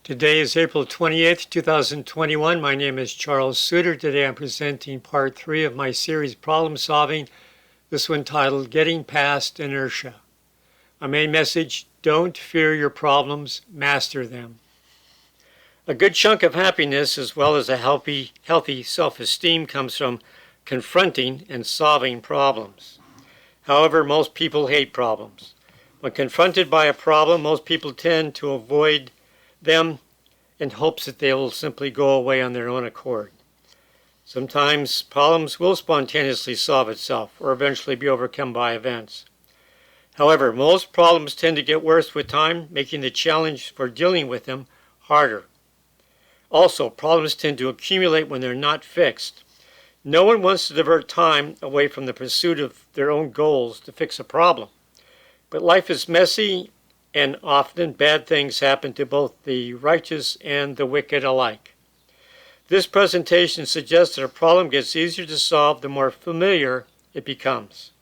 Today is April 28th, 2021. My name is Charles Suter. Today I'm presenting part 3 of my series Problem Solving, this one titled Getting Past Inertia. My main message, don't fear your problems, master them. A good chunk of happiness as well as a healthy self-esteem comes from confronting and solving problems. However, most people hate problems. When confronted by a problem, most people tend to avoid them in hopes that they will simply go away on their own accord. Sometimes problems will spontaneously solve itself or eventually be overcome by events. However, most problems tend to get worse with time, making the challenge for dealing with them harder. Also, problems tend to accumulate when they're not fixed. No one wants to divert time away from the pursuit of their own goals to fix a problem. But life is messy, and often bad things happen to both the righteous and the wicked alike. This presentation suggests that a problem gets easier to solve the more familiar it becomes.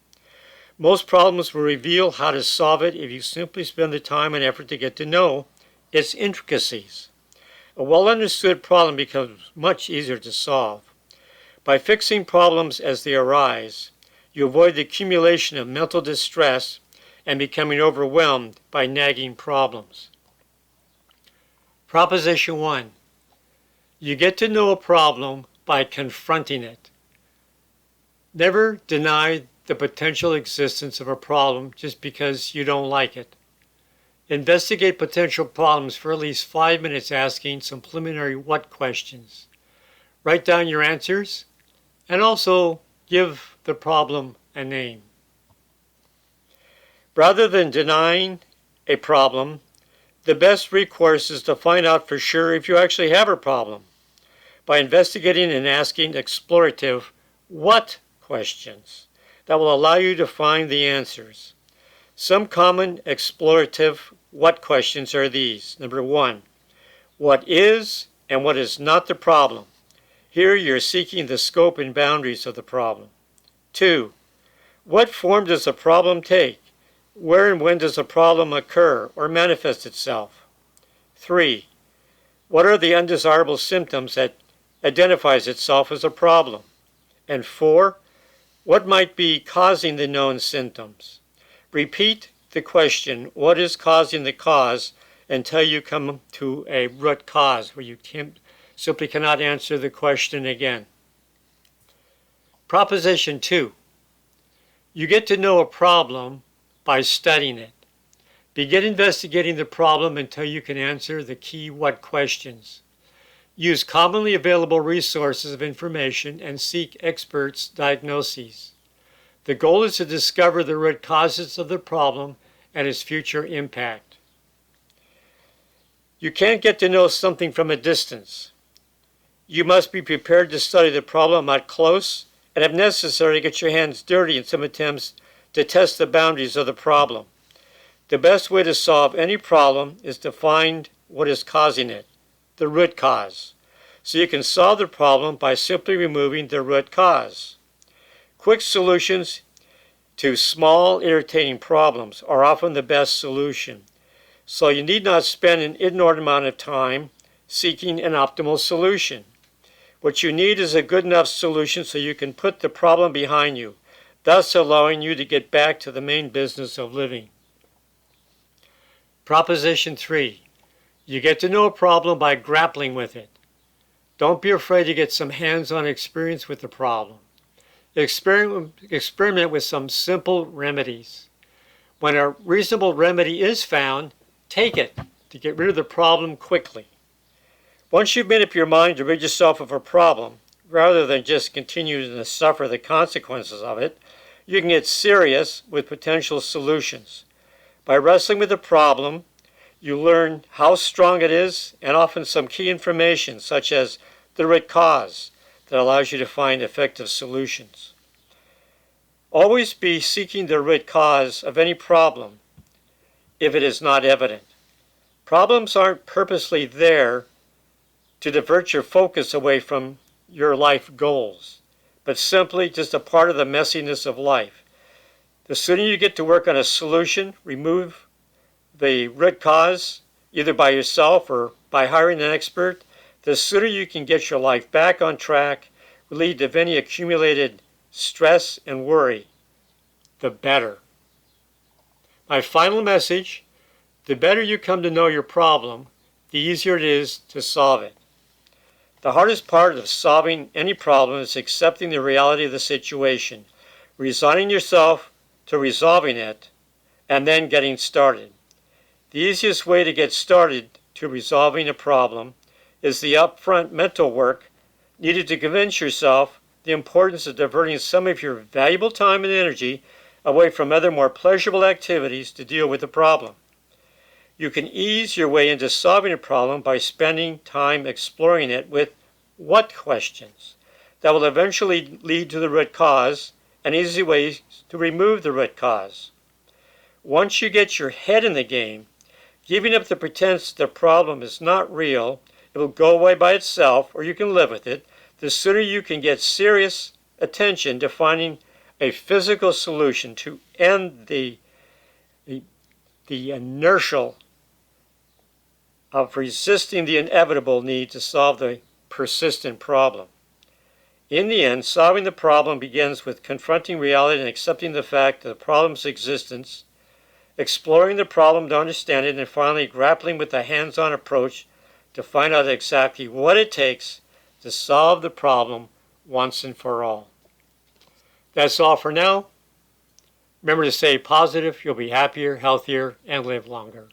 Most problems will reveal how to solve it if you simply spend the time and effort to get to know its intricacies. A well-understood problem becomes much easier to solve. By fixing problems as they arise, you avoid the accumulation of mental distress and becoming overwhelmed by nagging problems. Proposition 1. You get to know a problem by confronting it. Never deny the potential existence of a problem just because you don't like it. Investigate potential problems for at least 5 minutes asking some preliminary what questions. Write down your answers and also give the problem a name. Rather than denying a problem, the best recourse is to find out for sure if you actually have a problem by investigating and asking explorative what questions that will allow you to find the answers. Some common explorative what questions are these. Number 1, what is and what is not the problem? Here you're seeking the scope and boundaries of the problem. 2, what form does the problem take? Where and when does a problem occur or manifest itself? 3. What are the undesirable symptoms that identifies itself as a problem? And 4. What might be causing the known symptoms? Repeat the question, what is causing the cause, until you come to a root cause where you simply cannot answer the question again. Proposition 2. You get to know a problem by studying it. Begin investigating the problem until you can answer the key what questions. Use commonly available resources of information and seek experts' diagnoses. The goal is to discover the root causes of the problem and its future impact. You can't get to know something from a distance. You must be prepared to study the problem up close and, if necessary, get your hands dirty in some attempts to test the boundaries of the problem. The best way to solve any problem is to find what is causing it, the root cause. So you can solve the problem by simply removing the root cause. Quick solutions to small, irritating problems are often the best solution. So you need not spend an inordinate amount of time seeking an optimal solution. What you need is a good enough solution so you can put the problem behind you, thus allowing you to get back to the main business of living. Proposition 3. You get to know a problem by grappling with it. Don't be afraid to get some hands-on experience with the problem. Experiment with some simple remedies. When a reasonable remedy is found, take it to get rid of the problem quickly. Once you've made up your mind to rid yourself of a problem, rather than just continue to suffer the consequences of it, you can get serious with potential solutions. By wrestling with the problem, you learn how strong it is and often some key information such as the root cause that allows you to find effective solutions. Always be seeking the root cause of any problem if it is not evident. Problems aren't purposely there to divert your focus away from your life goals, but simply just a part of the messiness of life. The sooner you get to work on a solution, remove the root cause, either by yourself or by hiring an expert, the sooner you can get your life back on track, relieved of any accumulated stress and worry, the better. My final message: the better you come to know your problem, the easier it is to solve it. The hardest part of solving any problem is accepting the reality of the situation, resigning yourself to resolving it, and then getting started. The easiest way to get started to resolving a problem is the upfront mental work needed to convince yourself the importance of diverting some of your valuable time and energy away from other more pleasurable activities to deal with the problem. You can ease your way into solving a problem by spending time exploring it with what questions that will eventually lead to the root cause and easy ways to remove the root cause. Once you get your head in the game, giving up the pretense the problem is not real, it will go away by itself, or you can live with it, the sooner you can get serious attention to finding a physical solution to end the inertial of resisting the inevitable need to solve the persistent problem. In the end, solving the problem begins with confronting reality and accepting the fact of the problem's existence, exploring the problem to understand it, and finally grappling with a hands-on approach to find out exactly what it takes to solve the problem once and for all. That's all for now. Remember to stay positive. You'll be happier, healthier, and live longer.